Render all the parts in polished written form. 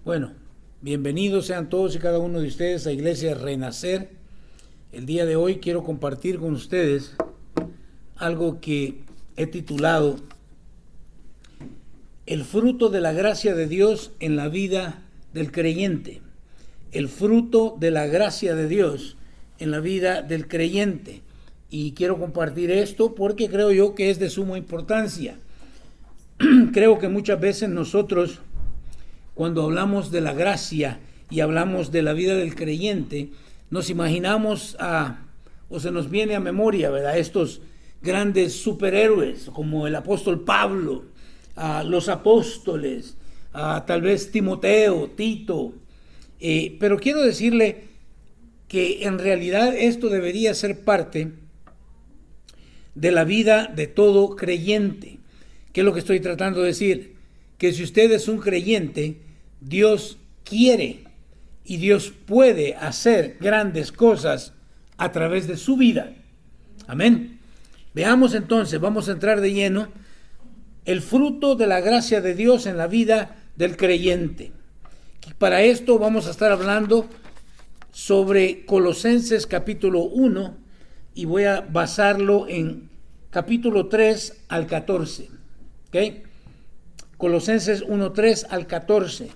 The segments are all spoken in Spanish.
Bueno, bienvenidos sean todos y cada uno de ustedes a Iglesia Renacer. El día de hoy quiero compartir con ustedes algo que he titulado El fruto de la gracia de Dios en la vida del creyente. El fruto de la gracia de Dios en la vida del creyente. Y quiero compartir esto porque creo yo que es de suma importancia. Creo que muchas veces nosotros, cuando hablamos de la gracia y hablamos de la vida del creyente, nos imaginamos o se nos viene a memoria, ¿verdad?, estos grandes superhéroes como el apóstol Pablo, los apóstoles, tal vez Timoteo, Tito. Pero quiero decirle que en realidad esto debería ser parte de la vida de todo creyente. ¿Qué es lo que estoy tratando de decir? Que si usted es un creyente, Dios quiere y Dios puede hacer grandes cosas a través de su vida. Amén. Veamos entonces, vamos a entrar de lleno, el fruto de la gracia de Dios en la vida del creyente. Para esto vamos a estar hablando sobre Colosenses capítulo 1 y voy a basarlo en capítulo 3 al 14. ¿Okay? Colosenses 1, 3 al 14.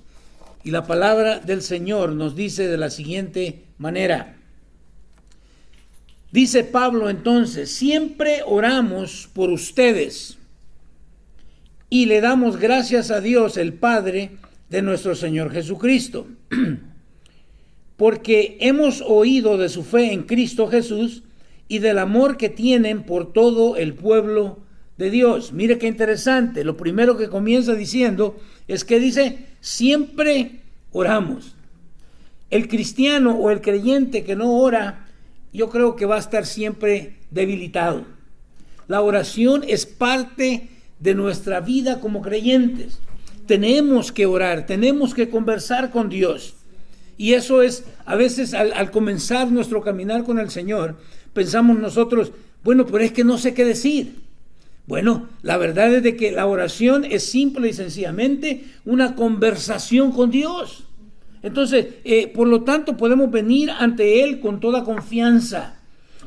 Y la palabra del Señor nos dice de la siguiente manera. Dice Pablo entonces: siempre oramos por ustedes y le damos gracias a Dios, el Padre de nuestro Señor Jesucristo, porque hemos oído de su fe en Cristo Jesús y del amor que tienen por todo el pueblo de Dios. Mire qué interesante. Lo primero que comienza diciendo es que dice: siempre oramos. El cristiano o el creyente que no ora, yo creo que va a estar siempre debilitado. La oración es parte de nuestra vida como creyentes. Tenemos que orar, tenemos que conversar con Dios. Y eso es, a veces al comenzar nuestro caminar con el Señor, pensamos nosotros, bueno, pero es que no sé qué decir. Bueno, la verdad es de que la oración es simple y sencillamente una conversación con Dios. Entonces, por lo tanto, podemos venir ante Él con toda confianza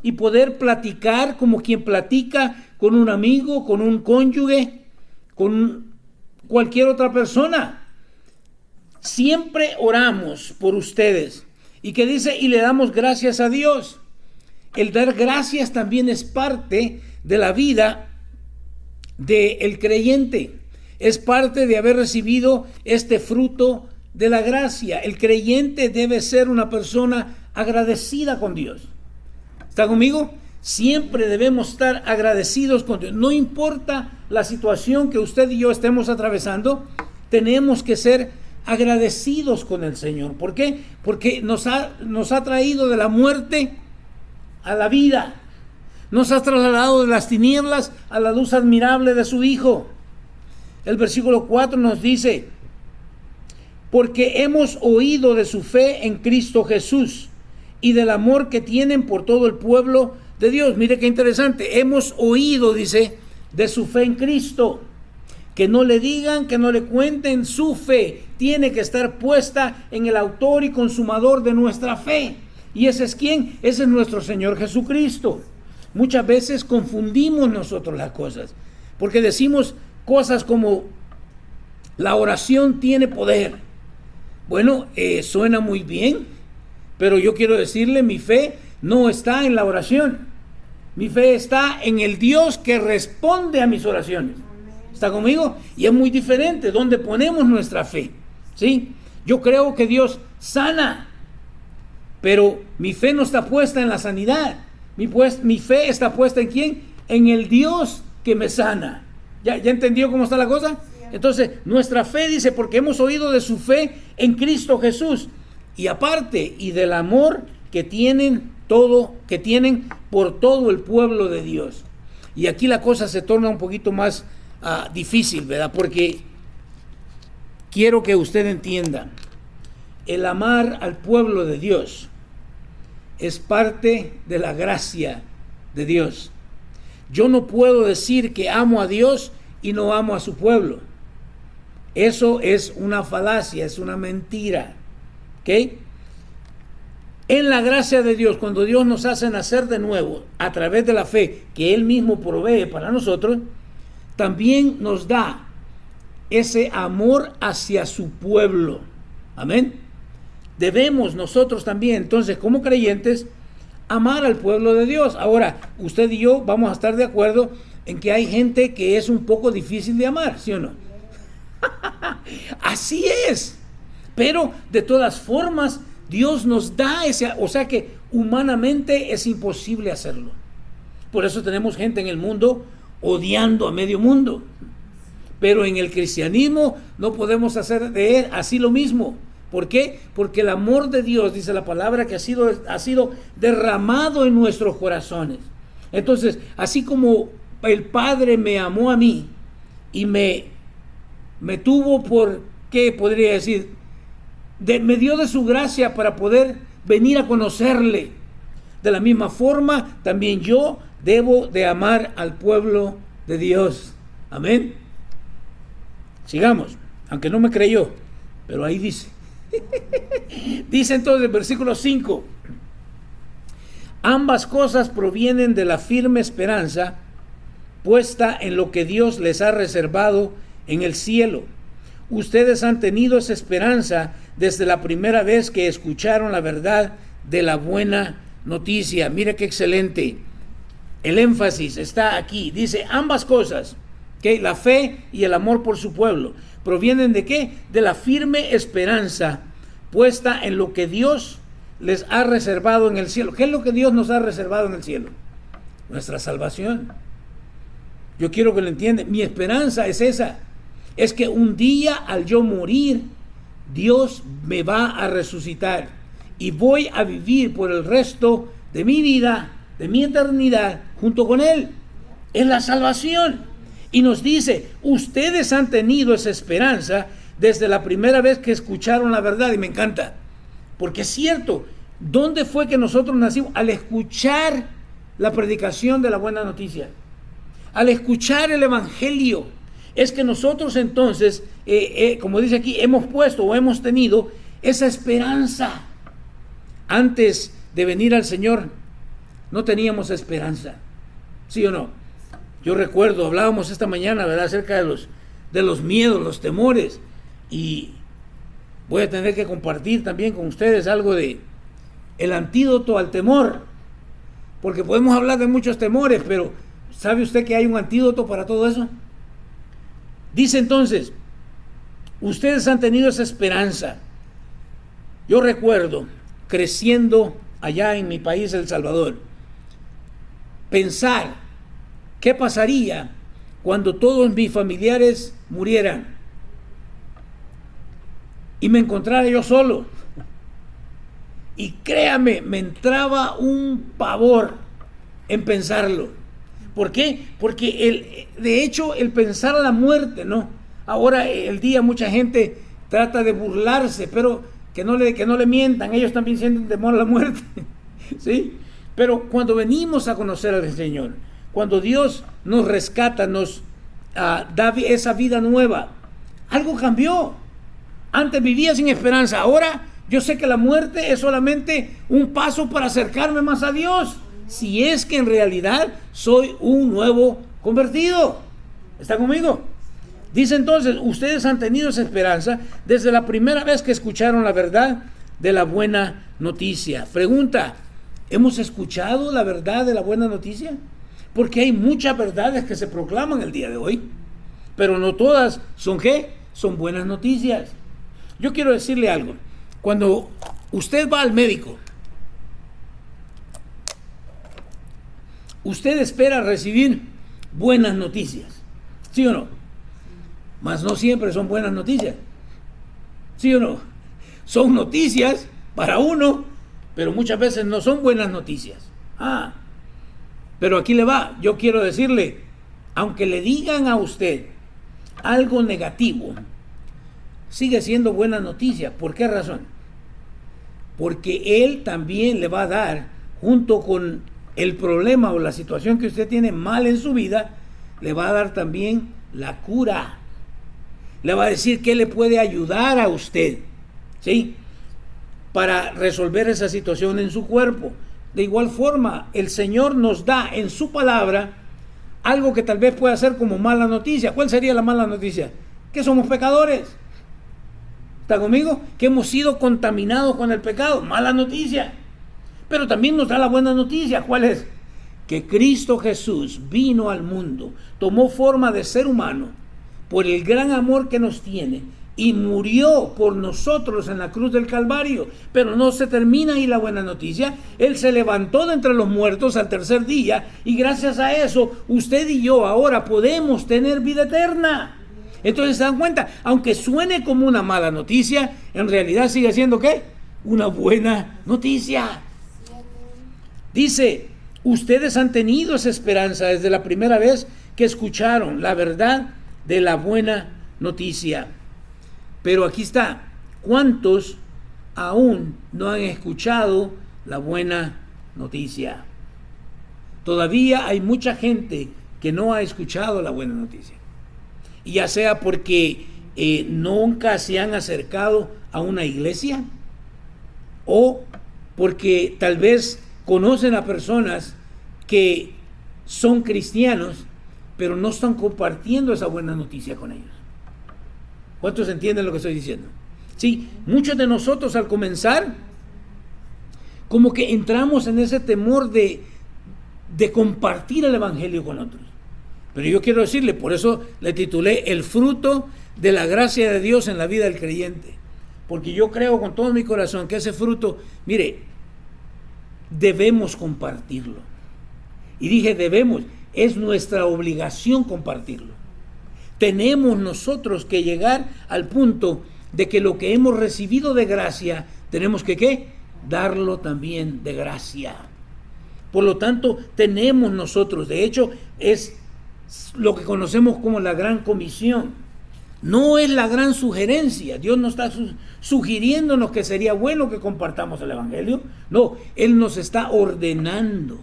y poder platicar como quien platica con un amigo, con un cónyuge, con cualquier otra persona. Siempre oramos por ustedes. ¿Y qué dice? Y le damos gracias a Dios. El dar gracias también es parte de la vida del creyente. Es parte de haber recibido este fruto de la gracia. El creyente debe ser una persona agradecida con Dios. ¿Está conmigo? Siempre debemos estar agradecidos con Dios. No importa la situación que usted y yo estemos atravesando, tenemos que ser agradecidos con el Señor. ¿Por qué? Porque nos ha traído de la muerte a la vida. Nos ha trasladado de las tinieblas a la luz admirable de su Hijo. El versículo 4 nos dice: porque hemos oído de su fe en Cristo Jesús y del amor que tienen por todo el pueblo de Dios. Mire qué interesante. Hemos oído, dice, de su fe en Cristo. Que no le digan, que no le cuenten. Su fe tiene que estar puesta en el autor y consumador de nuestra fe. ¿Y ese es quién? Ese es nuestro Señor Jesucristo. Muchas veces confundimos nosotros las cosas, porque decimos cosas como la oración tiene poder. Bueno, suena muy bien, pero yo quiero decirle, mi fe no está en la oración. Mi fe está en el Dios que responde a mis oraciones. ¿Está conmigo? Y es muy diferente donde ponemos nuestra fe, ¿sí? Yo creo que Dios sana, pero mi fe no está puesta en la sanidad. Mi fe está puesta ¿en quién? En el Dios que me sana. ¿Ya entendió cómo está la cosa? Entonces, nuestra fe dice, porque hemos oído de su fe en Cristo Jesús. Y aparte, y del amor que tienen por todo el pueblo de Dios. Y aquí la cosa se torna un poquito más difícil, ¿verdad? Porque quiero que usted entienda, el amar al pueblo de Dios es parte de la gracia de Dios. Yo no puedo decir que amo a Dios y no amo a su pueblo. Eso es una falacia, es una mentira. ¿Ok? En la gracia de Dios, cuando Dios nos hace nacer de nuevo a través de la fe que Él mismo provee para nosotros, también nos da ese amor hacia su pueblo. Amén. Debemos nosotros también, entonces, como creyentes, amar al pueblo de Dios. Ahora, usted y yo vamos a estar de acuerdo en que hay gente que es un poco difícil de amar, ¿sí o no? Así es. Pero de todas formas, Dios nos da ese, o sea que humanamente es imposible hacerlo. Por eso tenemos gente en el mundo odiando a medio mundo. Pero en el cristianismo no podemos hacer de él así lo mismo. ¿Por qué? Porque el amor de Dios, dice la palabra, que ha sido derramado en nuestros corazones. Entonces, así como el Padre me amó a mí y me tuvo por, ¿qué podría decir? Me dio de su gracia para poder venir a conocerle. De la misma forma, también yo debo de amar al pueblo de Dios. Amén. Sigamos, aunque no me creyó, pero ahí dice. Dice entonces el versículo 5: ambas cosas provienen de la firme esperanza puesta en lo que Dios les ha reservado en el cielo. Ustedes han tenido esa esperanza desde la primera vez que escucharon la verdad de la buena noticia. Mire qué excelente. El énfasis está aquí. Dice ambas cosas, que la fe y el amor por su pueblo provienen de qué? De la firme esperanza puesta en lo que Dios les ha reservado en el cielo. ¿Qué es lo que Dios nos ha reservado en el cielo? Nuestra salvación. Yo quiero que lo entiendan. Mi esperanza es esa. Es que un día al yo morir, Dios me va a resucitar y voy a vivir por el resto de mi vida, de mi eternidad, junto con Él. Es la salvación. Y nos dice, ustedes han tenido esa esperanza desde la primera vez que escucharon la verdad. Y me encanta, porque es cierto. ¿Dónde fue que nosotros nacimos? Al escuchar la predicación de la buena noticia, al escuchar el evangelio. Es que nosotros entonces, como dice aquí, hemos puesto o hemos tenido esa esperanza. Antes de venir al Señor, no teníamos esperanza. ¿Sí o no? Yo recuerdo, hablábamos esta mañana, ¿verdad?, acerca de los miedos, los temores. Y voy a tener que compartir también con ustedes algo de el antídoto al temor. Porque podemos hablar de muchos temores, pero ¿sabe usted que hay un antídoto para todo eso? Dice entonces, ustedes han tenido esa esperanza. Yo recuerdo, creciendo allá en mi país, El Salvador, pensar qué pasaría cuando todos mis familiares murieran y me encontrara yo solo. Y créame, me entraba un pavor en pensarlo. ¿Por qué? Porque de hecho el pensar a la muerte, ¿no? Ahora el día mucha gente trata de burlarse, pero que no le mientan, ellos también sienten temor a la muerte. ¿Sí? Pero cuando venimos a conocer al Señor, cuando Dios nos rescata, nos da esa vida nueva, algo cambió. Antes vivía sin esperanza, ahora yo sé que la muerte es solamente un paso para acercarme más a Dios, si es que en realidad soy un nuevo convertido. ¿Está conmigo? Dice entonces, ustedes han tenido esa esperanza desde la primera vez que escucharon la verdad de la buena noticia. Pregunta, ¿hemos escuchado la verdad de la buena noticia? Porque hay muchas verdades que se proclaman el día de hoy, pero no todas son ¿qué? Son buenas noticias. Yo quiero decirle algo. Cuando usted va al médico, usted espera recibir buenas noticias, ¿sí o no? Mas no siempre son buenas noticias, ¿sí o no? Son noticias para uno, pero muchas veces no son buenas noticias. Pero aquí le va, yo quiero decirle, aunque le digan a usted algo negativo, sigue siendo buena noticia. ¿Por qué razón? Porque Él también le va a dar, junto con el problema o la situación que usted tiene mal en su vida, le va a dar también la cura. le va a decir qué le puede ayudar a usted, ¿sí?, para resolver esa situación en su cuerpo. De igual forma, el Señor nos da en su palabra algo que tal vez pueda ser como mala noticia. ¿Cuál sería la mala noticia? Que somos pecadores. ¿Está conmigo? Que hemos sido contaminados con el pecado. Mala noticia. Pero también nos da la buena noticia. ¿Cuál es? Que Cristo Jesús vino al mundo, tomó forma de ser humano por el gran amor que nos tiene y murió por nosotros en la cruz del Calvario. Pero no se termina ahí la buena noticia. Él se levantó de entre los muertos al tercer día y gracias a eso usted y yo ahora podemos tener vida eterna. Entonces se dan cuenta, aunque suene como una mala noticia, en realidad sigue siendo ¿qué? Una buena noticia. Dice, ustedes han tenido esa esperanza desde la primera vez que escucharon la verdad de la buena noticia. Pero aquí está, ¿cuántos aún no han escuchado la buena noticia? Todavía hay mucha gente que no ha escuchado la buena noticia. Y ya sea porque nunca se han acercado a una iglesia, o porque tal vez conocen a personas que son cristianos, pero no están compartiendo esa buena noticia con ellos. ¿Cuántos entienden lo que estoy diciendo? Sí, muchos de nosotros al comenzar, como que entramos en ese temor de compartir el evangelio con otros. Pero yo quiero decirle, por eso le titulé El fruto de la gracia de Dios en la vida del creyente. Porque yo creo con todo mi corazón que ese fruto, mire, debemos compartirlo. Y dije debemos, es nuestra obligación compartirlo. Tenemos nosotros que llegar al punto de que lo que hemos recibido de gracia, tenemos que ¿qué? Darlo también de gracia. Por lo tanto, tenemos nosotros, de hecho, es lo que conocemos como la gran comisión. No es la gran sugerencia. Dios no está sugiriéndonos que sería bueno que compartamos el evangelio. No, Él nos está ordenando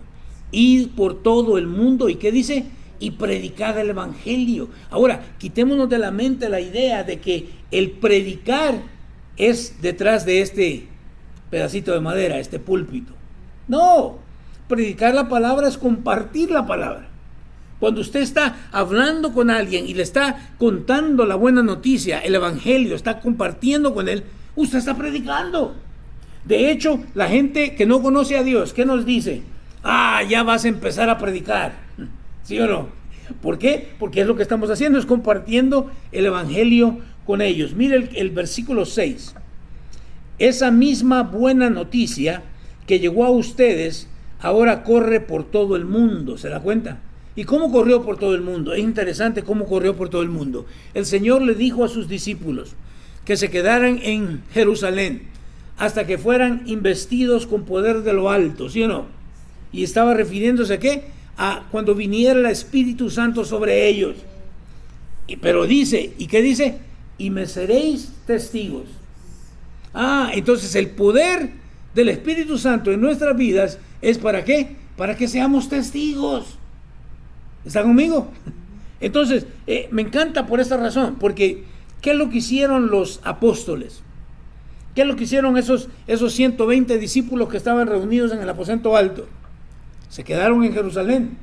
ir por todo el mundo. ¿Y qué dice? Y predicar el evangelio. Ahora, quitémonos de la mente la idea de que el predicar es detrás de este pedacito de madera, este púlpito. No, predicar la palabra es compartir la palabra. Cuando usted está hablando con alguien y le está contando la buena noticia, el evangelio, está compartiendo con él, usted está predicando. De hecho, la gente que no conoce a Dios, ¿qué nos dice? Ya vas a empezar a predicar. ¿Sí o no? ¿Por qué? Porque es lo que estamos haciendo, es compartiendo el evangelio con ellos. Mire el versículo 6. Esa misma buena noticia que llegó a ustedes, ahora corre por todo el mundo. ¿Se da cuenta? ¿Y cómo corrió por todo el mundo? Es interesante cómo corrió por todo el mundo. El Señor le dijo a sus discípulos que se quedaran en Jerusalén hasta que fueran investidos con poder de lo alto, ¿sí o no? Y estaba refiriéndose ¿a qué? A cuando viniera el Espíritu Santo sobre ellos. Pero dice, ¿y qué dice? Y me seréis testigos. Entonces el poder del Espíritu Santo en nuestras vidas es ¿para qué? Para que seamos testigos. ¿Está conmigo? Entonces, me encanta por esta razón, porque ¿qué es lo que hicieron los apóstoles? ¿Qué es lo que hicieron esos 120 discípulos que estaban reunidos en el aposento alto? Se quedaron en Jerusalén.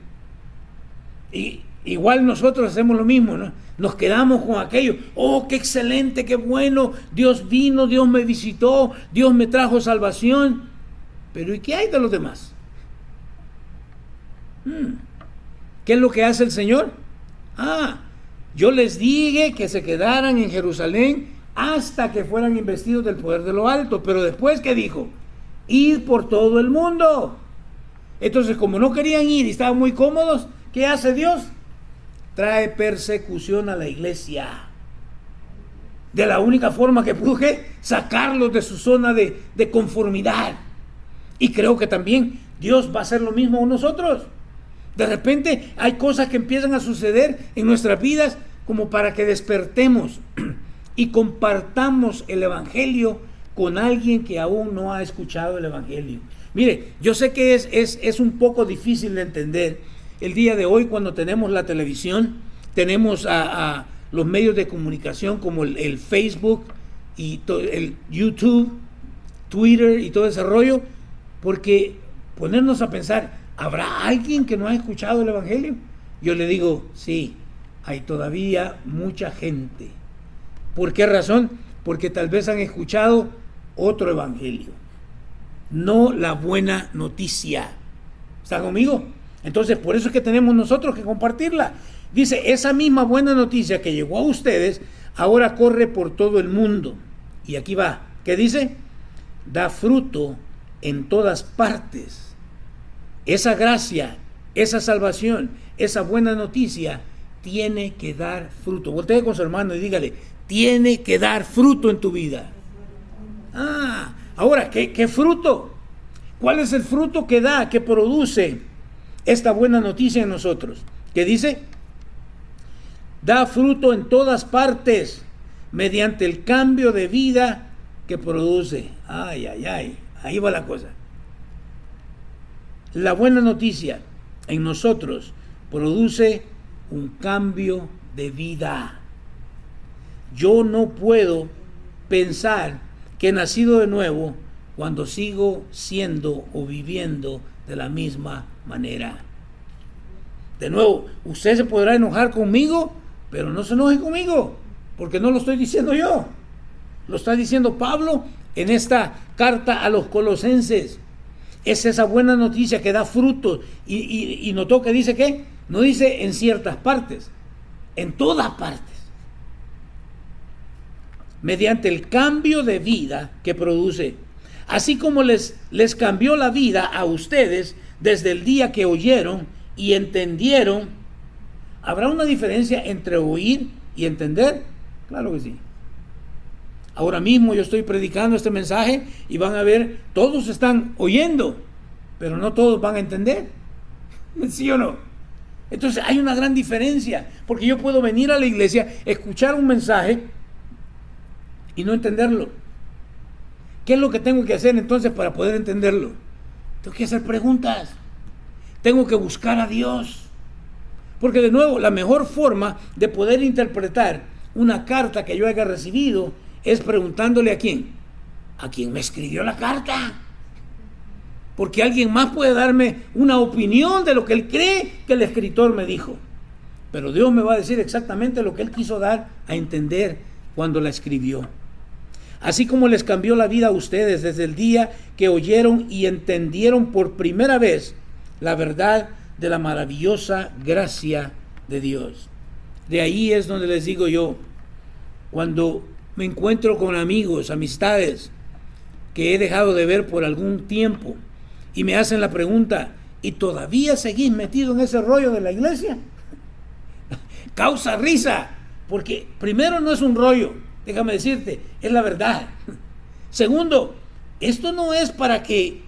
Y igual nosotros hacemos lo mismo, ¿no? Nos quedamos con aquello. ¡Oh, qué excelente, qué bueno! Dios vino, Dios me visitó, Dios me trajo salvación. Pero ¿y qué hay de los demás? ¿Qué es lo que hace el Señor? Yo les dije que se quedaran en Jerusalén hasta que fueran investidos del poder de lo alto. Pero después, ¿qué dijo? Ir por todo el mundo. Entonces, como no querían ir y estaban muy cómodos, ¿qué hace Dios? Trae persecución a la iglesia. De la única forma que pudo, ¿qué? Sacarlos de su zona de conformidad. Y creo que también Dios va a hacer lo mismo con nosotros. De repente hay cosas que empiezan a suceder en nuestras vidas como para que despertemos y compartamos el evangelio con alguien que aún no ha escuchado el evangelio. Mire, yo sé que es un poco difícil de entender el día de hoy cuando tenemos la televisión, tenemos a los medios de comunicación como el Facebook y el YouTube, Twitter y todo ese rollo, porque ponernos a pensar, ¿habrá alguien que no ha escuchado el Evangelio? Yo le digo, sí, hay todavía mucha gente. ¿Por qué razón? Porque tal vez han escuchado otro Evangelio, no la buena noticia. ¿Está conmigo? Entonces, por eso es que tenemos nosotros que compartirla. Dice, esa misma buena noticia que llegó a ustedes, ahora corre por todo el mundo. Y aquí va, ¿qué dice? Da fruto en todas partes. Esa gracia, esa salvación, esa buena noticia, tiene que dar fruto. Voltee con su hermano y dígale, tiene que dar fruto en tu vida. Ahora, ¿qué fruto? ¿Cuál es el fruto que da, que produce esta buena noticia en nosotros? ¿Qué dice? Da fruto en todas partes mediante el cambio de vida que produce. Ahí va la cosa. La buena noticia en nosotros produce un cambio de vida. Yo no puedo pensar que he nacido de nuevo cuando sigo siendo o viviendo de la misma manera. De nuevo, usted se podrá enojar conmigo, pero no se enoje conmigo, porque no lo estoy diciendo yo. Lo está diciendo Pablo en esta carta a los Colosenses. Es esa buena noticia que da fruto. Y notó que dice que no dice en ciertas partes, en todas partes. Mediante el cambio de vida que produce. Así como les cambió la vida a ustedes desde el día que oyeron y entendieron. ¿Habrá una diferencia entre oír y entender? Claro que sí. Ahora mismo yo estoy predicando este mensaje y van a ver, todos están oyendo, pero no todos van a entender. ¿Sí o no? Entonces hay una gran diferencia, porque yo puedo venir a la iglesia, escuchar un mensaje y no entenderlo. ¿Qué es lo que tengo que hacer entonces para poder entenderlo? Tengo que hacer preguntas. Tengo que buscar a Dios. Porque de nuevo, la mejor forma de poder interpretar una carta que yo haya recibido es preguntándole a quién me escribió la carta. Porque alguien más puede darme una opinión de lo que él cree que el escritor me dijo. Pero Dios me va a decir exactamente lo que él quiso dar a entender cuando la escribió. Así como les cambió la vida a ustedes desde el día que oyeron y entendieron por primera vez la verdad de la maravillosa gracia de Dios. De ahí es donde les digo yo, cuando me encuentro con amigos, amistades que he dejado de ver por algún tiempo y me hacen la pregunta, ¿y todavía seguís metido en ese rollo de la iglesia? Causa risa, porque primero no es un rollo, déjame decirte, es la verdad. Segundo, esto no es para que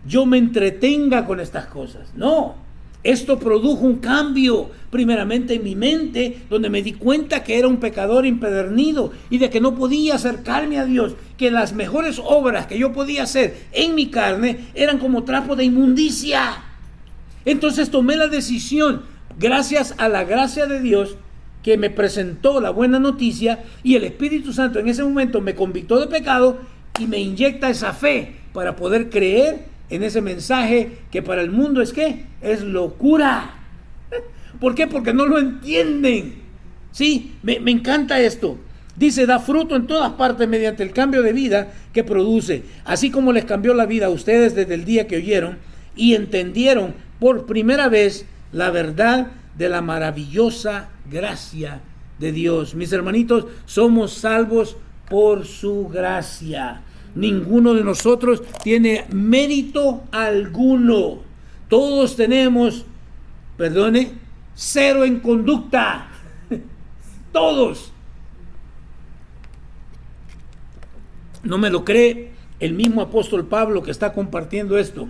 yo me entretenga con estas cosas, no. Esto produjo un cambio, primeramente en mi mente, donde me di cuenta que era un pecador empedernido y de que no podía acercarme a Dios, que las mejores obras que yo podía hacer en mi carne eran como trapo de inmundicia. Entonces tomé la decisión, gracias a la gracia de Dios, que me presentó la buena noticia, y el Espíritu Santo en ese momento me convictó de pecado y me inyecta esa fe para poder creer en ese mensaje que para el mundo es ¿qué? Es locura. ¿Por qué? Porque no lo entienden. Sí, me encanta esto. Dice, da fruto en todas partes mediante el cambio de vida que produce. Así como les cambió la vida a ustedes desde el día que oyeron y entendieron por primera vez la verdad de la maravillosa gracia de Dios. Mis hermanitos, somos salvos por su gracia. Ninguno de nosotros tiene mérito alguno. Todos tenemos, cero en conducta. Todos. ¿No me lo cree? El mismo apóstol Pablo que está compartiendo esto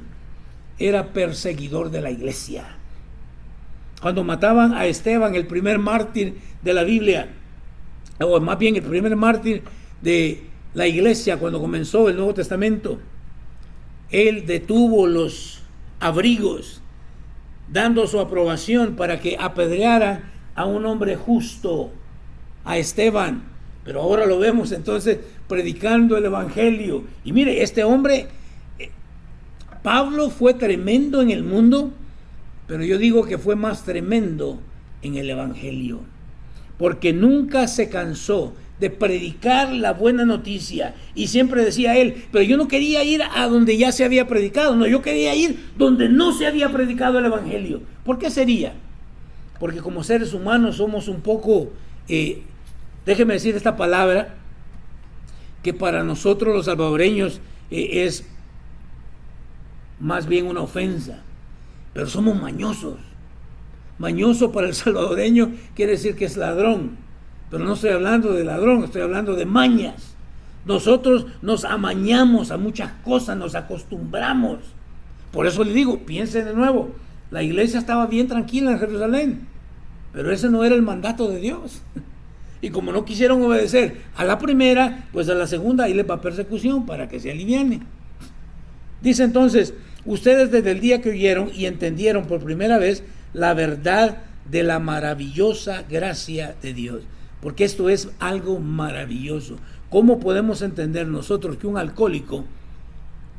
era perseguidor de la iglesia. Cuando mataban a Esteban, el primer mártir de la Biblia, o más bien el primer mártir de la iglesia cuando comenzó el Nuevo Testamento, él detuvo los abrigos, dando su aprobación para que apedrearan a un hombre justo, a Esteban, pero ahora lo vemos entonces predicando el evangelio. Y mire, este hombre, Pablo, fue tremendo en el mundo, pero yo digo que fue más tremendo en el evangelio, porque nunca se cansó de predicar la buena noticia. Y siempre decía él, pero yo no quería ir a donde ya se había predicado, no, yo quería ir donde no se había predicado el evangelio. ¿Por qué sería? Porque como seres humanos somos un poco, déjeme decir esta palabra, que para nosotros los salvadoreños es más bien una ofensa, pero somos mañosos. Mañoso para el salvadoreño quiere decir que es ladrón, pero no estoy hablando de ladrón, estoy hablando de mañas. Nosotros nos amañamos a muchas cosas, nos acostumbramos. Por eso le digo, piensen de nuevo, la iglesia estaba bien tranquila en Jerusalén, pero ese no era el mandato de Dios. Y como no quisieron obedecer a la primera, pues a la segunda ahí les va persecución para que se aliviane. Dice entonces, ustedes desde el día que oyeron y entendieron por primera vez la verdad de la maravillosa gracia de Dios. Porque esto es algo maravilloso. ¿Cómo podemos entender nosotros que un alcohólico,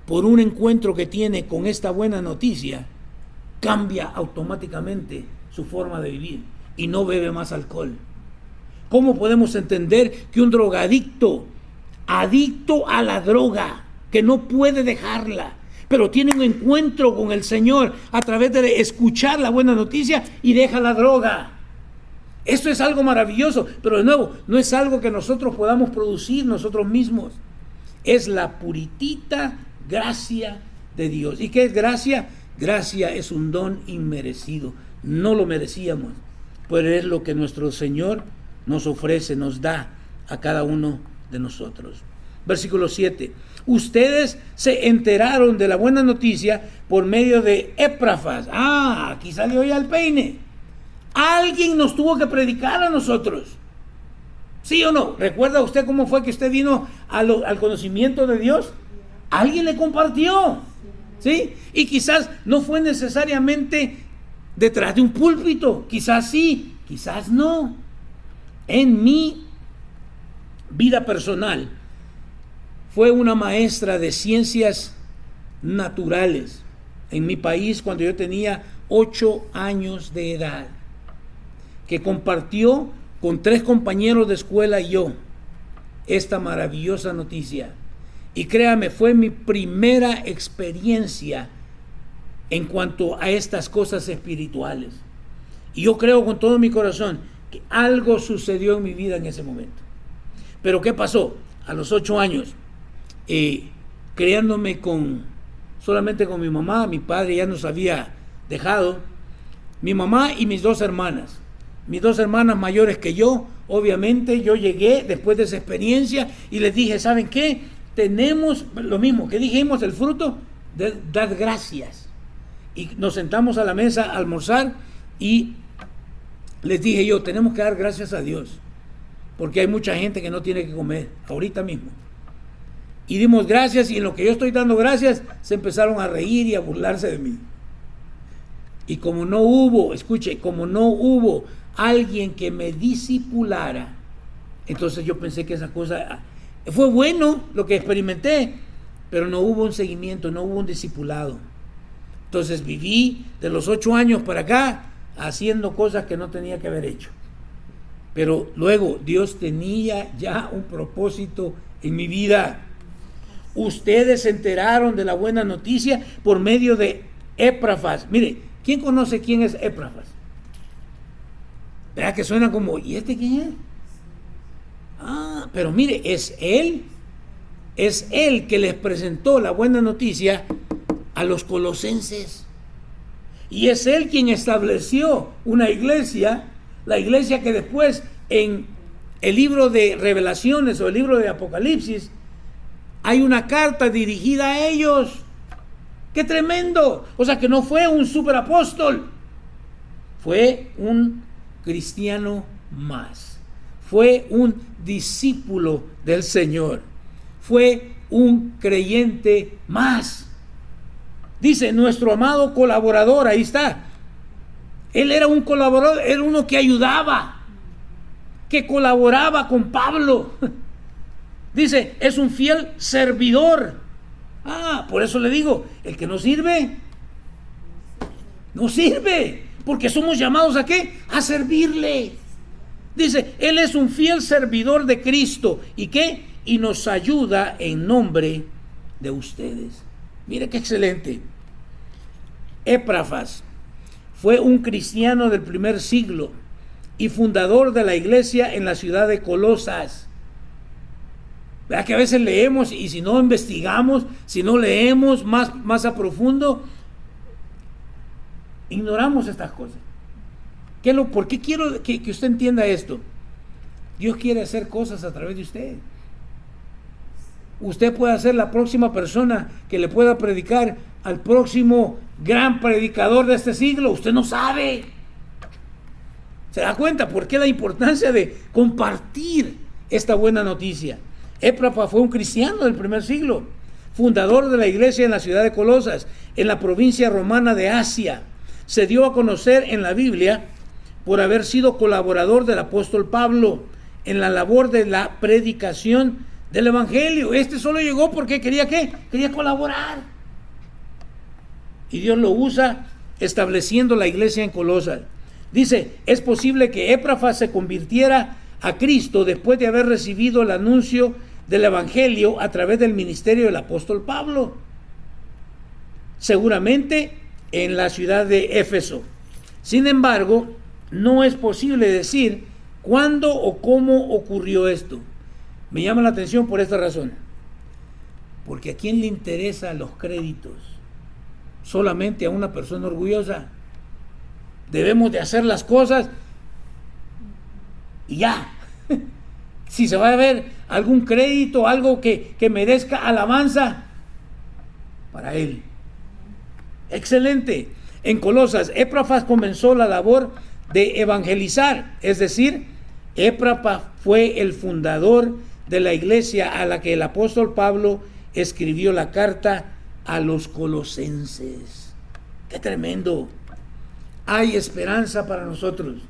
por un encuentro que tiene con esta buena noticia, cambia automáticamente su forma de vivir y no bebe más alcohol? ¿Cómo podemos entender que un drogadicto, adicto a la droga, que no puede dejarla, pero tiene un encuentro con el Señor a través de escuchar la buena noticia y deja la droga? Esto es algo maravilloso, pero de nuevo, no es algo que nosotros podamos producir nosotros mismos. Es la puritita gracia de Dios. ¿Y qué es gracia? Gracia es un don inmerecido. No lo merecíamos, pero es lo que nuestro Señor nos ofrece, nos da a cada uno de nosotros. Versículo 7. Ustedes se enteraron de la buena noticia por medio de Epafras. Aquí salió ya el peine. Alguien nos tuvo que predicar a nosotros. ¿Sí o no? ¿Recuerda usted cómo fue que usted vino al conocimiento de Dios? Alguien le compartió. ¿Sí? Y quizás no fue necesariamente detrás de un púlpito. Quizás sí, quizás no. En mi vida personal, fue una maestra de ciencias naturales en mi país cuando yo tenía 8 años de edad, que compartió con 3 compañeros de escuela y yo esta maravillosa noticia. Y créame, fue mi primera experiencia en cuanto a estas cosas espirituales. Y yo creo con todo mi corazón que algo sucedió en mi vida en ese momento. Pero ¿qué pasó? A los 8 años, criándome solamente con mi mamá, mi padre ya nos había dejado, mi mamá y mis 2 hermanas. Mis 2 hermanas mayores que yo, obviamente yo llegué después de esa experiencia y les dije, ¿saben qué? Tenemos lo mismo que dijimos, el fruto de dar gracias. Y nos sentamos a la mesa a almorzar y les dije yo, tenemos que dar gracias a Dios, porque hay mucha gente que no tiene que comer ahorita mismo. Y dimos gracias, y en lo que yo estoy dando gracias, se empezaron a reír y a burlarse de mí. Y como no hubo alguien que me discipulara, entonces yo pensé que esa cosa fue bueno lo que experimenté, pero no hubo un seguimiento, no hubo un discipulado. Entonces viví de los 8 años para acá haciendo cosas que no tenía que haber hecho. Pero luego Dios tenía ya un propósito en mi vida. Ustedes se enteraron de la buena noticia por medio de Epafras. Mire, ¿quién conoce quién es Epafras? ¿Verdad que suena como, ¿y este quién es? Pero mire, es él que les presentó la buena noticia a los colosenses. Y es él quien estableció una iglesia, la iglesia que después en el libro de Revelaciones o el libro de Apocalipsis hay una carta dirigida a ellos. ¡Qué tremendo! O sea que no fue un superapóstol, fue un cristiano más, fue un discípulo del Señor, fue un creyente más. Dice, nuestro amado colaborador, ahí está, Él era un colaborador, era uno que ayudaba, que colaboraba con Pablo. Dice, es un fiel servidor. Por eso le digo, el que no sirve, no sirve, porque somos llamados ¿a qué? A servirle. Dice, Él es un fiel servidor de Cristo. ¿Y qué? Y nos ayuda en nombre de ustedes. Mire qué excelente. Epafras fue un cristiano del primer siglo y fundador de la iglesia en la ciudad de Colosas. ¿Verdad que a veces leemos y si no investigamos, si no leemos más a profundo, ignoramos estas cosas? ¿Por qué quiero que usted entienda esto? Dios quiere hacer cosas a través de usted. Usted puede ser la próxima persona que le pueda predicar al próximo gran predicador de este siglo. Usted no sabe. ¿Se da cuenta por qué la importancia de compartir esta buena noticia? Epafras fue un cristiano del primer siglo, fundador de la iglesia en la ciudad de Colosas, en la provincia romana de Asia. Se dio a conocer en la Biblia por haber sido colaborador del apóstol Pablo en la labor de la predicación del evangelio. Solo llegó porque quería ¿qué? Quería colaborar. Y Dios lo usa estableciendo la iglesia en Colosas. Dice, es posible que Epafras se convirtiera a Cristo después de haber recibido el anuncio del evangelio a través del ministerio del apóstol Pablo. Seguramente en la ciudad de Éfeso. Sin embargo, no es posible decir cuándo o cómo ocurrió esto. Me llama la atención por esta razón. Porque ¿a quién le interesan los créditos? Solamente a una persona orgullosa. Debemos de hacer las cosas y ya. Si se va a ver algún crédito, algo que merezca alabanza, para él. Excelente. En Colosas, Epafras comenzó la labor de evangelizar, es decir, Epafras fue el fundador de la iglesia a la que el apóstol Pablo escribió la carta a los colosenses. ¡Qué tremendo! Hay esperanza para nosotros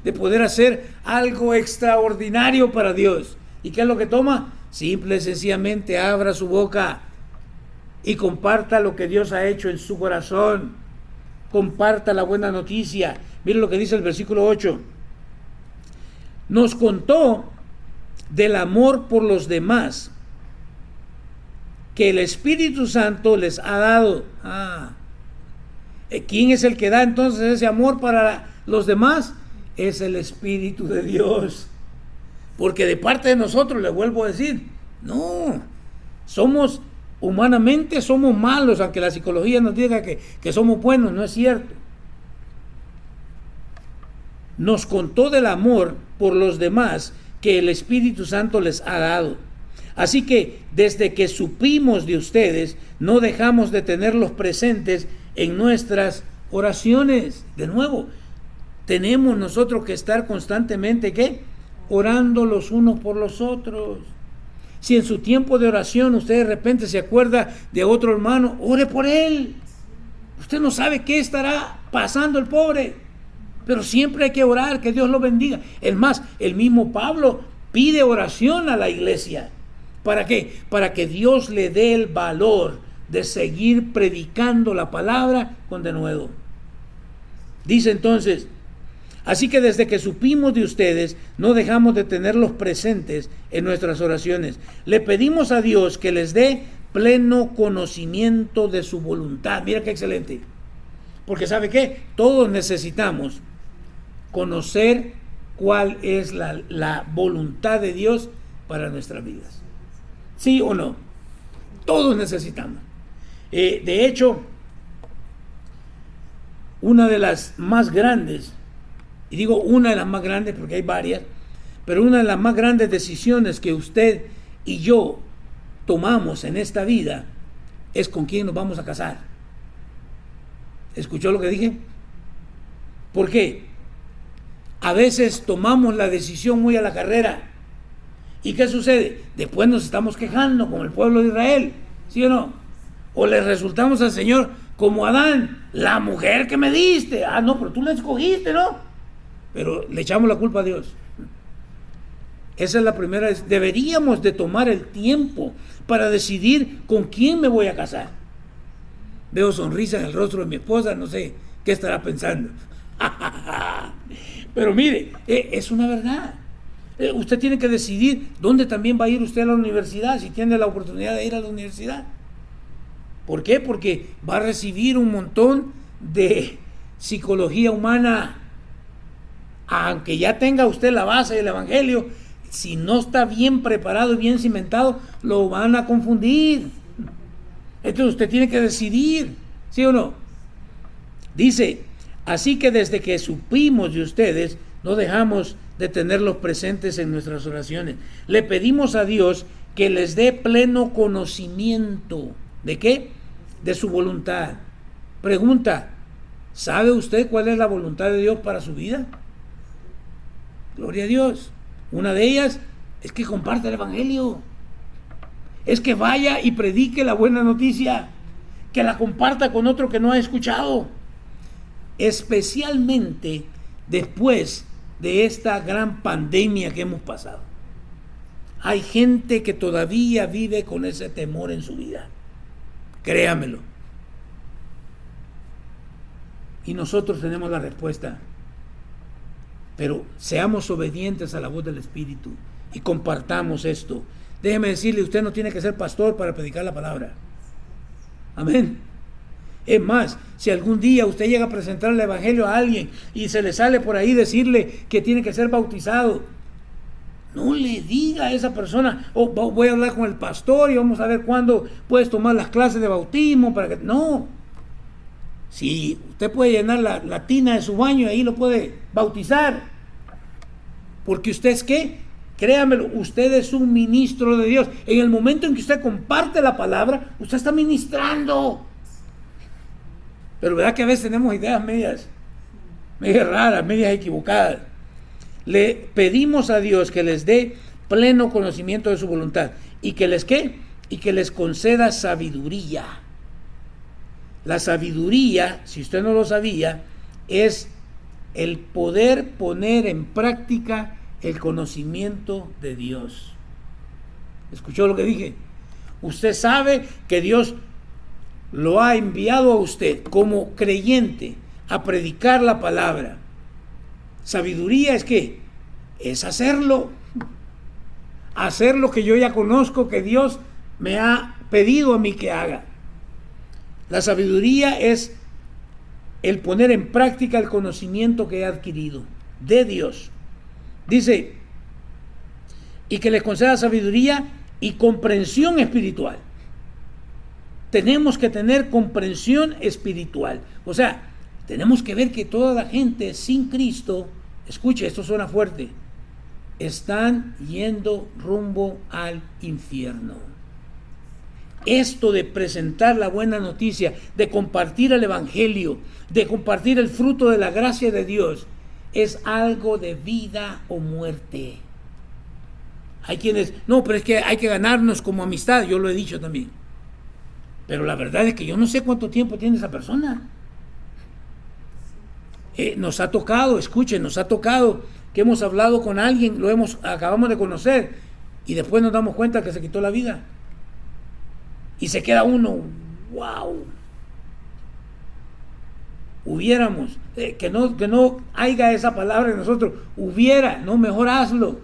de poder hacer algo extraordinario para Dios. ¿Y qué es lo que toma? Simple y sencillamente abra su boca y comparta lo que Dios ha hecho en su corazón. Comparta la buena noticia. Miren lo que dice el versículo 8. Nos contó del amor por los demás que el Espíritu Santo les ha dado. ¿Quién es el que da entonces ese amor para los demás? Es el Espíritu de Dios. Porque de parte de nosotros, le vuelvo a decir, no, humanamente somos malos, aunque la psicología nos diga que somos buenos, no es cierto. Nos contó del amor por los demás que el Espíritu Santo les ha dado. Así que desde que supimos de ustedes, no dejamos de tenerlos presentes en nuestras oraciones. De nuevo, tenemos nosotros que estar constantemente, ¿qué? Orando los unos por los otros. Si en su tiempo de oración usted de repente se acuerda de otro hermano, ore por él. Usted no sabe qué estará pasando el pobre, pero siempre hay que orar, que Dios lo bendiga. Es más, el mismo Pablo pide oración a la iglesia. ¿Para qué? Para que Dios le dé el valor de seguir predicando la palabra con denuedo. Dice entonces, así que desde que supimos de ustedes, no dejamos de tenerlos presentes en nuestras oraciones. Le pedimos a Dios que les dé pleno conocimiento de su voluntad. Mira qué excelente. Porque ¿sabe qué? Todos necesitamos conocer cuál es la voluntad de Dios para nuestras vidas. ¿Sí o no? Todos necesitamos. De hecho, una de las más grandes, y digo una de las más grandes porque hay varias, pero una de las más grandes decisiones que usted y yo tomamos en esta vida es con quién nos vamos a casar. ¿Escuchó lo que dije? ¿Por qué? A veces tomamos la decisión muy a la carrera. ¿Y qué sucede? Después nos estamos quejando como el pueblo de Israel, ¿sí o no? O le resultamos al Señor como Adán, la mujer que me diste. Ah, no, pero tú la escogiste, ¿no? Pero le echamos la culpa a Dios. Esa es la primera. Deberíamos de tomar el tiempo para decidir con quién me voy a casar. Veo sonrisa en el rostro de mi esposa, no sé qué estará pensando. Pero mire, es una verdad. Usted tiene que decidir dónde también va a ir usted a la universidad, si tiene la oportunidad de ir a la universidad. ¿Por qué? Porque va a recibir un montón de psicología humana. Aunque ya tenga usted la base del evangelio, si no está bien preparado y bien cimentado, lo van a confundir. Entonces usted tiene que decidir, ¿sí o no? Dice, así que desde que supimos de ustedes, no dejamos de tenerlos presentes en nuestras oraciones. Le pedimos a Dios que les dé pleno conocimiento. ¿De qué? De su voluntad. Pregunta, ¿sabe usted cuál es la voluntad de Dios para su vida? Gloria a Dios. Una de ellas es que comparta el evangelio. Es que vaya y predique la buena noticia. Que la comparta con otro que no ha escuchado. Especialmente después de esta gran pandemia que hemos pasado. Hay gente que todavía vive con ese temor en su vida. Créamelo. Y nosotros tenemos la respuesta. Pero seamos obedientes a la voz del Espíritu y compartamos esto. Déjeme decirle, usted no tiene que ser pastor para predicar la palabra. Amén. Es más, si algún día usted llega a presentar el evangelio a alguien y se le sale por ahí decirle que tiene que ser bautizado, no le diga a esa persona, voy a hablar con el pastor y vamos a ver cuándo puedes tomar las clases de bautismo para que... No. Si usted puede llenar la tina de su baño y ahí lo puede bautizar. Porque usted es ¿qué? Créamelo, usted es un ministro de Dios. En el momento en que usted comparte la palabra, usted está ministrando. Pero verdad que a veces tenemos ideas medias raras, medias equivocadas. Le pedimos a Dios que les dé pleno conocimiento de su voluntad. ¿Y que les qué? Y que les conceda sabiduría. La sabiduría, si usted no lo sabía, es el poder poner en práctica el conocimiento de Dios. ¿Escuchó lo que dije? Usted sabe que Dios lo ha enviado a usted como creyente a predicar la palabra. Sabiduría es ¿qué? Es hacerlo. Hacer lo que yo ya conozco que Dios me ha pedido a mí que haga. La sabiduría es el poner en práctica el conocimiento que he adquirido de Dios. Dice, y que les conceda sabiduría y comprensión espiritual. Tenemos que tener comprensión espiritual. O sea, tenemos que ver que toda la gente sin Cristo, escuche, esto suena fuerte, están yendo rumbo al infierno. Esto de presentar la buena noticia, de compartir el evangelio, de compartir el fruto de la gracia de Dios, es algo de vida o muerte. Hay quienes, no, pero es que hay que ganarnos como amistad, yo lo he dicho también. Pero la verdad es que yo no sé cuánto tiempo tiene esa persona. Nos ha tocado, escuchen, nos ha tocado que hemos hablado con alguien, acabamos de conocer, y después nos damos cuenta que se quitó la vida. Y se queda uno, wow. Hubiéramos, que no haya esa palabra en nosotros, hubiera, no, mejor hazlo.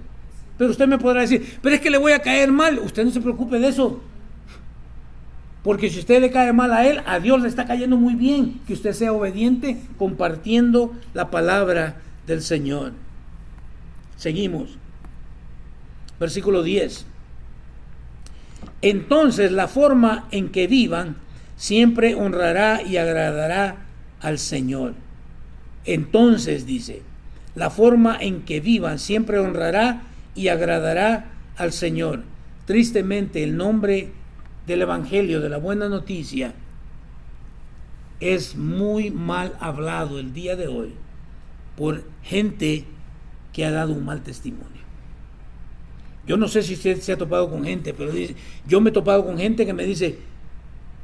Pero usted me podrá decir, pero es que le voy a caer mal. Usted no se preocupe de eso. Porque si usted le cae mal a él, a Dios le está cayendo muy bien que usted sea obediente compartiendo la palabra del Señor. Seguimos. Versículo 10. Entonces la forma en que vivan siempre honrará y agradará al Señor. Entonces dice, la forma en que vivan siempre honrará y agradará al Señor. Tristemente el nombre del Evangelio, de la buena noticia, es muy mal hablado el día de hoy por gente que ha dado un mal testimonio. Yo no sé si usted se ha topado con gente, pero yo me he topado con gente que me dice,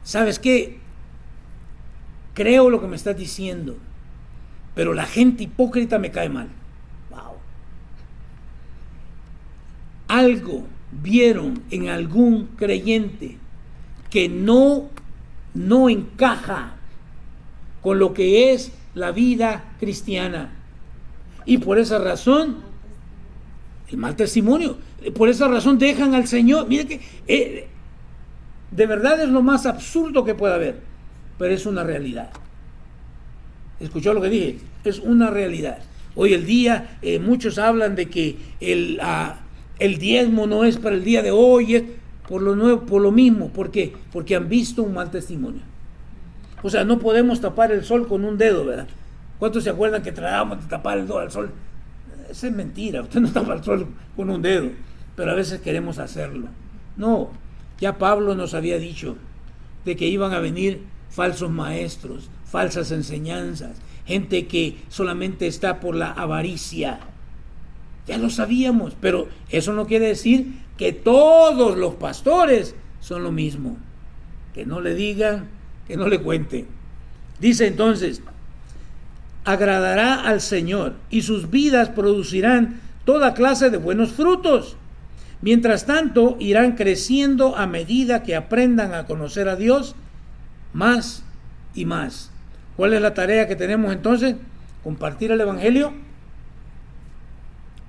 ¿sabes qué? creo lo que me estás diciendo, pero la gente hipócrita me cae mal. Wow. Algo vieron en algún creyente que no encaja con lo que es la vida cristiana. Y por esa razón, el mal testimonio, por esa razón dejan al Señor. Mire que de verdad es lo más absurdo que pueda haber, pero es una realidad. ¿Escuchó lo que dije? Es una realidad. Hoy el día muchos hablan de que el diezmo no es para el día de hoy, es por lo nuevo, por lo mismo. ¿Por qué? Porque han visto un mal testimonio. O sea, no podemos tapar el sol con un dedo, ¿verdad? ¿Cuántos se acuerdan que tratábamos de tapar el dedo al sol? Esa es mentira, usted no tapa el sol con un dedo, pero a veces queremos hacerlo. No, ya Pablo nos había dicho de que iban a venir falsos maestros, falsas enseñanzas, gente que solamente está por la avaricia. Ya lo sabíamos, pero eso no quiere decir que todos los pastores son lo mismo. Que no le digan, que no le cuenten. Dice entonces, agradará al Señor y sus vidas producirán toda clase de buenos frutos. Mientras tanto, irán creciendo a medida que aprendan a conocer a Dios más y más. ¿Cuál es la tarea que tenemos entonces? Compartir el Evangelio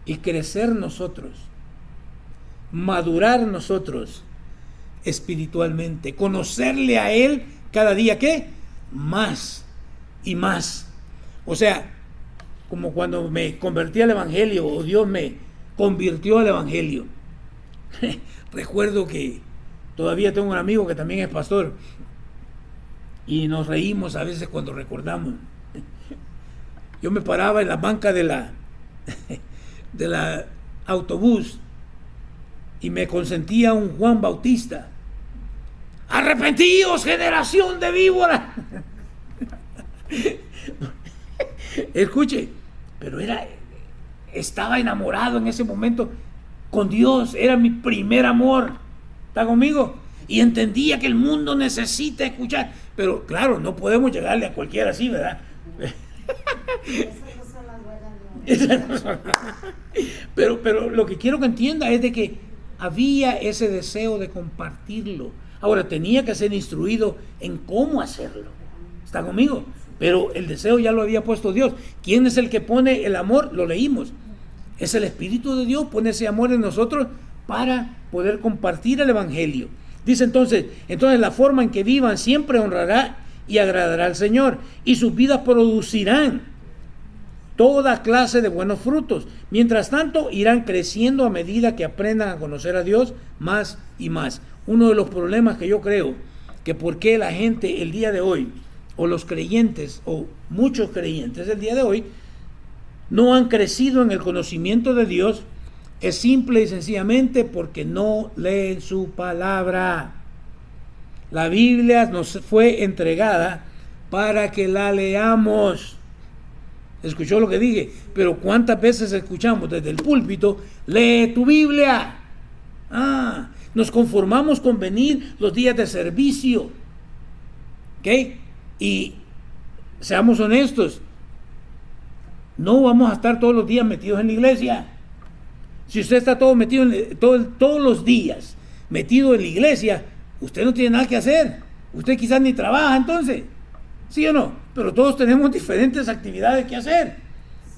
y crecer nosotros, madurar nosotros espiritualmente, conocerle a Él cada día, ¿qué? Más y más. O sea, como cuando me convertí al Evangelio, o Dios me convirtió al Evangelio. Recuerdo que todavía tengo un amigo que también es pastor y nos reímos a veces cuando recordamos. Yo me paraba en la banca de la autobús y me consentía un Juan Bautista. ¡Arrepentíos, generación de víboras! Escuche, pero estaba enamorado en ese momento con Dios, era mi primer amor. ¿Está conmigo? Y entendía que el mundo necesita escuchar, pero claro, no podemos llegarle a cualquiera así, ¿verdad? Pero lo que quiero que entienda es de que había ese deseo de compartirlo. Ahora, tenía que ser instruido en cómo hacerlo. ¿Está conmigo? Pero el deseo ya lo había puesto Dios. ¿Quién es el que pone el amor? Lo leímos. Es el Espíritu de Dios, pone ese amor en nosotros para poder compartir el Evangelio. Dice entonces la forma en que vivan siempre honrará y agradará al Señor, y sus vidas producirán toda clase de buenos frutos. Mientras tanto, irán creciendo a medida que aprendan a conocer a Dios más y más. Uno de los problemas que yo creo que por qué la gente el día de hoy, o los creyentes, o muchos creyentes el día de hoy, no han crecido en el conocimiento de Dios, es simple y sencillamente porque no leen su palabra. La Biblia nos fue entregada para que la leamos. ¿Escuchó lo que dije? Pero ¿cuántas veces escuchamos desde el púlpito? Lee tu Biblia. Nos conformamos con venir los días de servicio. ¿Ok? Y seamos honestos, no vamos a estar todos los días metidos en la iglesia. Si usted está todo metido todos los días metido en la iglesia, usted no tiene nada que hacer. Usted quizás ni trabaja entonces. ¿Sí o no? Pero todos tenemos diferentes actividades que hacer.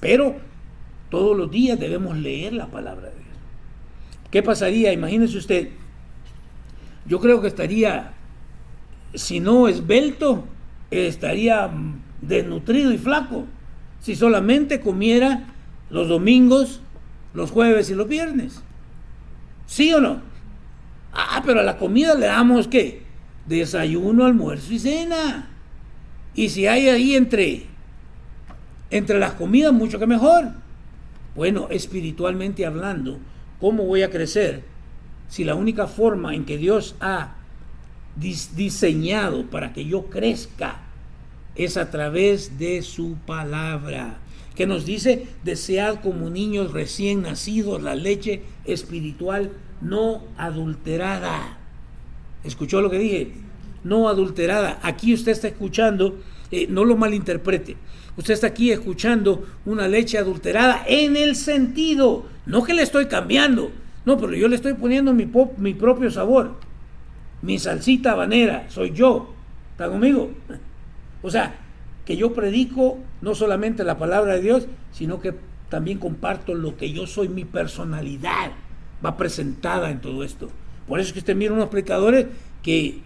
Pero todos los días debemos leer la palabra de Dios. ¿Qué pasaría? Imagínese usted. Yo creo que estaría, si no esbelto, estaría desnutrido y flaco si solamente comiera los domingos, los jueves y los viernes. ¿Sí o no? Pero a la comida le damos ¿qué? Desayuno, almuerzo y cena. Y si hay ahí entre las comidas, mucho que mejor. Bueno, espiritualmente hablando, ¿cómo voy a crecer si la única forma en que Dios ha diseñado para que yo crezca es a través de su palabra, que nos dice: desead como niños recién nacidos la leche espiritual no adulterada? ¿Escuchó lo que dije? No adulterada. Aquí usted está escuchando no lo malinterprete. Usted está aquí escuchando una leche adulterada en el sentido, no que le estoy cambiando, no, pero yo le estoy poniendo mi propio sabor, mi salsita habanera, soy yo. ¿Está conmigo? O sea, que yo predico no solamente la palabra de Dios, sino que también comparto lo que yo soy, mi personalidad va presentada en todo esto. Por eso es que usted mira unos predicadores que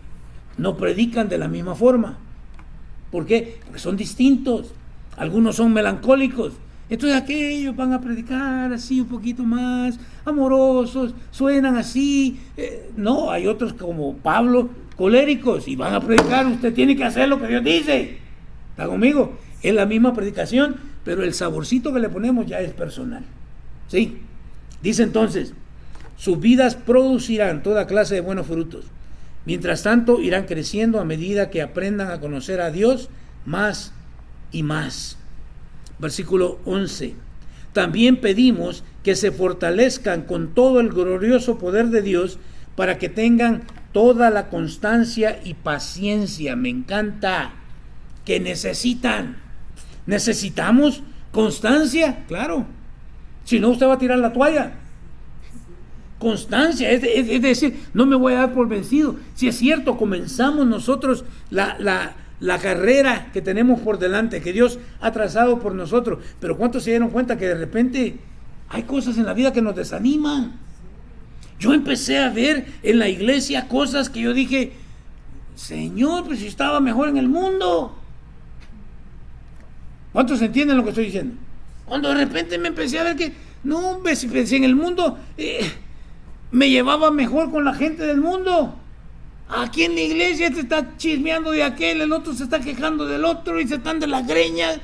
no predican de la misma forma. ¿Por qué? Porque son distintos. Algunos son melancólicos. Entonces aquellos van a predicar así un poquito más amorosos, suenan así. No, hay otros como Pablo, coléricos, y van a predicar, usted tiene que hacer lo que Dios dice. ¿Está conmigo? Es la misma predicación, pero el saborcito que le ponemos ya es personal. ¿Sí? Dice entonces, sus vidas producirán toda clase de buenos frutos. Mientras tanto, irán creciendo a medida que aprendan a conocer a Dios más y más. Versículo 11. También pedimos que se fortalezcan con todo el glorioso poder de Dios para que tengan toda la constancia y paciencia. Me encanta. Que necesitan. ¿Necesitamos constancia? Claro. Si no, usted va a tirar la toalla. Constancia, es decir, no me voy a dar por vencido. Si es cierto, comenzamos nosotros la carrera que tenemos por delante, que Dios ha trazado por nosotros. Pero ¿cuántos se dieron cuenta que de repente hay cosas en la vida que nos desaniman? Yo empecé a ver en la iglesia cosas que yo dije, Señor, pues si estaba mejor en el mundo. ¿Cuántos entienden lo que estoy diciendo? Cuando de repente me empecé a ver que, no, hombre, si en el mundo me llevaba mejor con la gente del mundo. Aquí en la iglesia se está chismeando de aquel, el otro se está quejando del otro y se están de las greñas.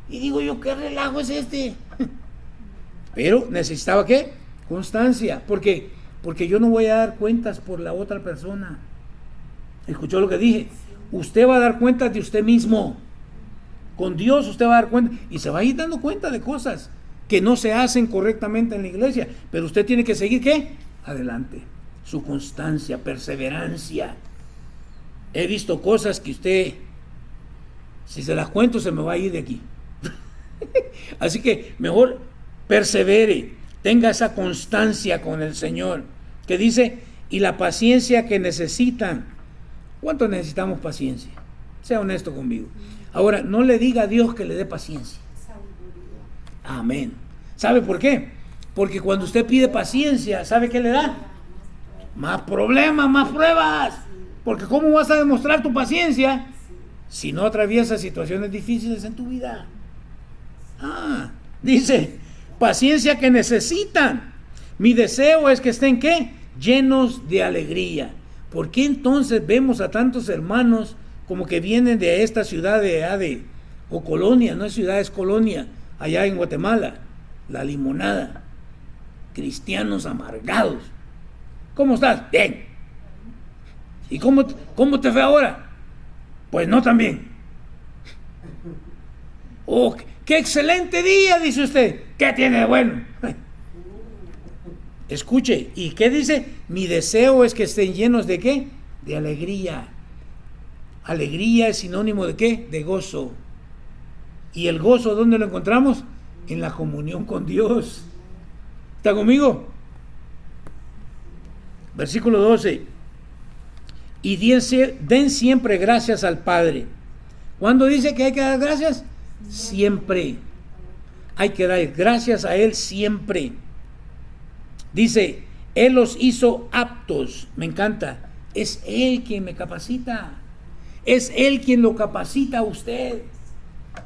Y digo yo, ¿qué relajo es este? Pero necesitaba ¿qué? Constancia. Porque yo no voy a dar cuentas por la otra persona. ¿Escuchó lo que dije? Usted va a dar cuentas de usted mismo. Con Dios usted va a dar cuenta y se va a ir dando cuenta de cosas que no se hacen correctamente en la iglesia. Pero usted tiene que seguir ¿qué? Adelante. Su constancia, perseverancia. He visto cosas que usted, si se las cuento, se me va a ir de aquí. Así que mejor persevere, tenga esa constancia con el Señor. Que dice, y la paciencia que necesitan. ¿Cuánto necesitamos paciencia? Sea honesto conmigo. Ahora, no le diga a Dios que le dé paciencia. Amén. ¿Sabe por qué? Porque cuando usted pide paciencia, ¿sabe qué le da? Más problemas, más pruebas. Porque ¿cómo vas a demostrar tu paciencia si no atraviesas situaciones difíciles en tu vida? Dice, paciencia que necesitan. Mi deseo es que estén ¿qué? Llenos de alegría. ¿Por qué entonces vemos a tantos hermanos como que vienen de esta ciudad o colonia, no es ciudad, es colonia, allá en Guatemala, La Limonada, cristianos amargados? ¿Cómo estás? Bien. ¿Y cómo te fue ahora? Pues no tan bien. Oh, qué excelente día, dice usted. ¿Qué tiene de bueno? Escuche, ¿y qué dice? Mi deseo es que estén llenos de ¿qué? De alegría. Alegría es sinónimo de ¿qué? De gozo. ¿Y el gozo dónde lo encontramos? En la comunión con Dios. ¿Está conmigo? Versículo 12. Y den siempre gracias al Padre. ¿Cuándo dice que hay que dar gracias? Siempre. Hay que dar gracias a Él siempre. Dice, Él los hizo aptos. Me encanta. Es Él quien me capacita. Es Él quien lo capacita a usted.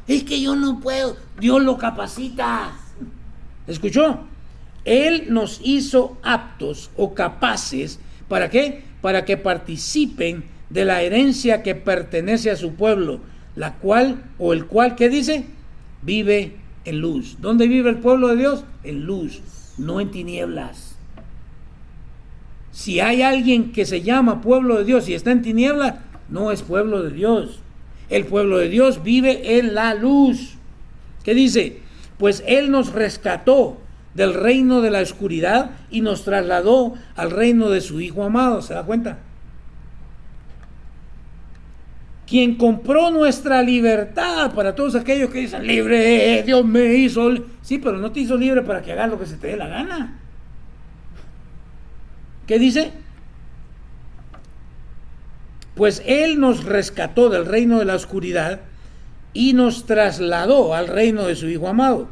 Es que yo no puedo. Dios lo capacita. ¿Escuchó? Él nos hizo aptos o capaces. ¿Para qué? Para que participen de la herencia que pertenece a su pueblo, la cual, o el cual, ¿qué dice? Vive en luz. ¿Dónde vive el pueblo de Dios? En luz, no en tinieblas. Si hay alguien que se llama pueblo de Dios y está en tinieblas, no es pueblo de Dios. El pueblo de Dios vive en la luz. ¿Qué dice? Pues Él nos rescató del reino de la oscuridad y nos trasladó al reino de su Hijo amado. ¿Se da cuenta? quien compró nuestra libertad. Para todos aquellos que dicen, libre, Dios me hizo. Sí, pero no te hizo libre para que hagas lo que se te dé la gana. ¿Qué dice? Pues Él nos rescató del reino de la oscuridad y nos trasladó al reino de su Hijo amado,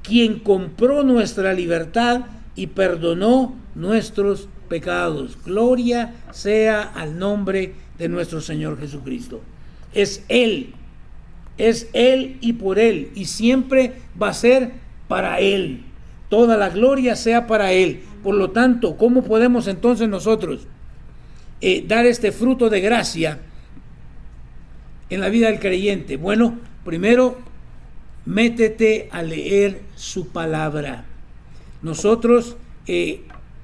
quien compró nuestra libertad y perdonó nuestros pecados. Gloria sea al nombre de nuestro Señor Jesucristo. Es Él y por Él, y siempre va a ser para Él. Toda la gloria sea para Él. Por lo tanto, ¿cómo podemos entonces nosotros dar este fruto de gracia en la vida del creyente? Bueno, primero, métete a leer su palabra. Nosotros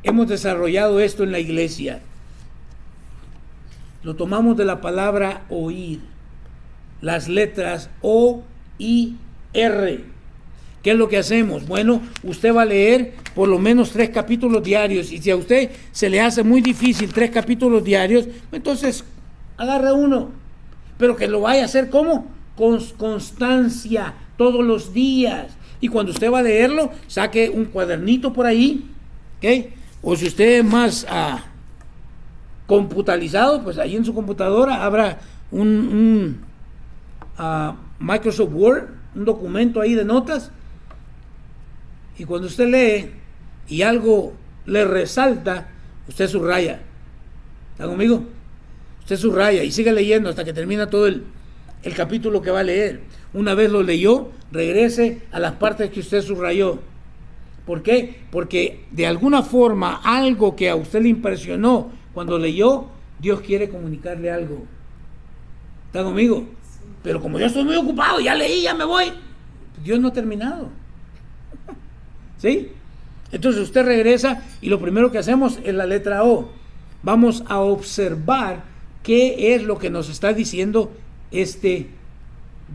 hemos desarrollado esto en la iglesia. Lo tomamos de la palabra oír, las letras O, I, R. ¿Qué es lo que hacemos? Bueno, usted va a leer por lo menos 3 capítulos diarios, y si a usted se le hace muy difícil 3 capítulos diarios, entonces agarra uno, pero que lo vaya a hacer ¿cómo? Con constancia, todos los días. Y cuando usted va a leerlo, saque un cuadernito por ahí, ¿ok? O si usted es más computarizado, pues ahí en su computadora abra un Microsoft Word, un documento ahí de notas, y cuando usted lee y algo le resalta, usted subraya. ¿Está conmigo? Usted subraya y sigue leyendo hasta que termina todo el capítulo que va a leer. Una vez lo leyó, regrese a las partes que usted subrayó. ¿Por qué? Porque de alguna forma algo que a usted le impresionó cuando leyó, Dios quiere comunicarle algo. ¿Está conmigo? Pero como yo estoy muy ocupado, ya leí, ya me voy. Dios no ha terminado. ¿Sí? Entonces usted regresa y lo primero que hacemos es la letra O. Vamos a observar qué es lo que nos está diciendo este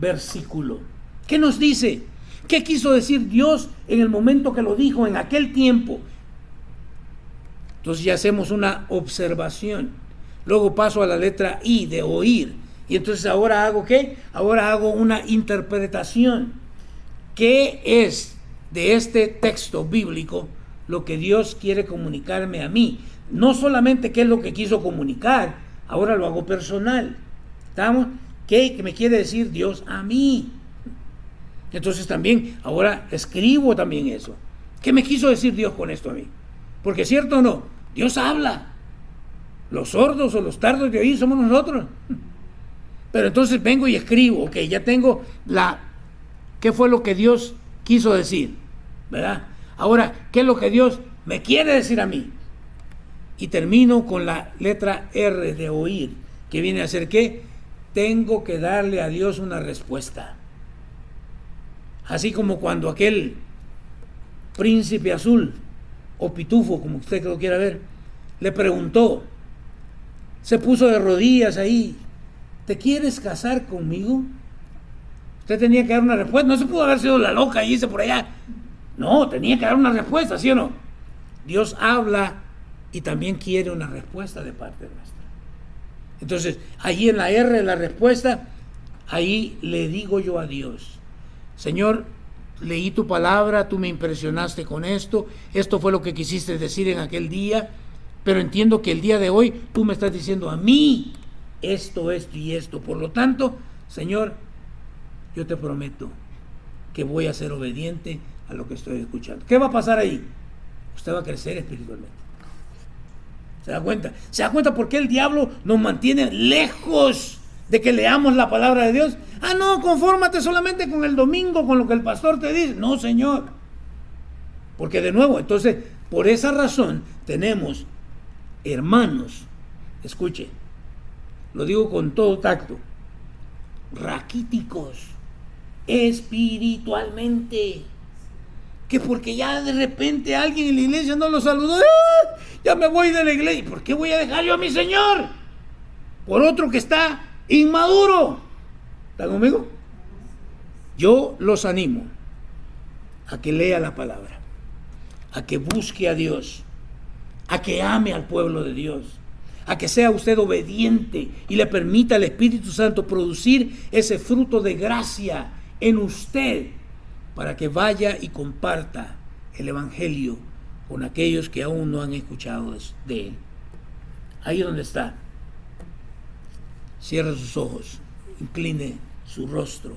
versículo. ¿Qué nos dice? ¿Qué quiso decir Dios en el momento que lo dijo, en aquel tiempo? Entonces ya hacemos una observación. Luego paso a la letra I, de oír. Y entonces ahora hago ¿qué? Ahora hago una interpretación. ¿Qué es de este texto bíblico lo que Dios quiere comunicarme a mí? No solamente qué es lo que quiso comunicar, ahora lo hago personal. ¿Estamos? ¿Qué me quiere decir Dios a mí? Entonces también, ahora escribo también eso. ¿Qué me quiso decir Dios con esto a mí? Porque cierto o no, Dios habla. Los sordos o los tardos de oír somos nosotros. Pero entonces vengo y escribo, ok, ya tengo ¿qué fue lo que Dios quiso decir? ¿Verdad? Ahora, ¿qué es lo que Dios me quiere decir a mí? Y termino con la letra R, de oír, que viene a ser ¿qué? Tengo que darle a Dios una respuesta. Así como cuando aquel príncipe azul, o pitufo, como usted lo quiera ver, le preguntó, se puso de rodillas ahí, ¿te quieres casar conmigo? Usted tenía que dar una respuesta. No se pudo haber sido la loca y irse por allá. No, tenía que dar una respuesta, ¿sí o no? Dios habla y también quiere una respuesta de parte nuestra. Entonces, allí en la R de la respuesta, ahí le digo yo a Dios, Señor, leí tu palabra, tú me impresionaste con esto fue lo que quisiste decir en aquel día, pero entiendo que el día de hoy tú me estás diciendo a mí esto y esto. Por lo tanto, Señor, yo te prometo que voy a ser obediente a lo que estoy escuchando. ¿Qué va a pasar ahí? Usted va a crecer espiritualmente. ¿Se da cuenta? ¿Se da cuenta por qué el diablo nos mantiene lejos de que leamos la palabra de Dios? Ah, no, confórmate solamente con el domingo, con lo que el pastor te dice. No, Señor. Porque de nuevo, entonces, por esa razón tenemos hermanos, escuche, lo digo con todo tacto, raquíticos espiritualmente, que porque ya de repente alguien en la iglesia no lo saludó, ya me voy de la iglesia. ¿Por qué voy a dejar yo a mi Señor por otro que está inmaduro? ¿Están conmigo? Yo los animo a que lea la palabra, a que busque a Dios, a que ame al pueblo de Dios, a que sea usted obediente y le permita al Espíritu Santo producir ese fruto de gracia en usted para que vaya y comparta el Evangelio con aquellos que aún no han escuchado de él. Ahí donde está, cierre sus ojos, incline su rostro,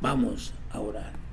vamos a orar.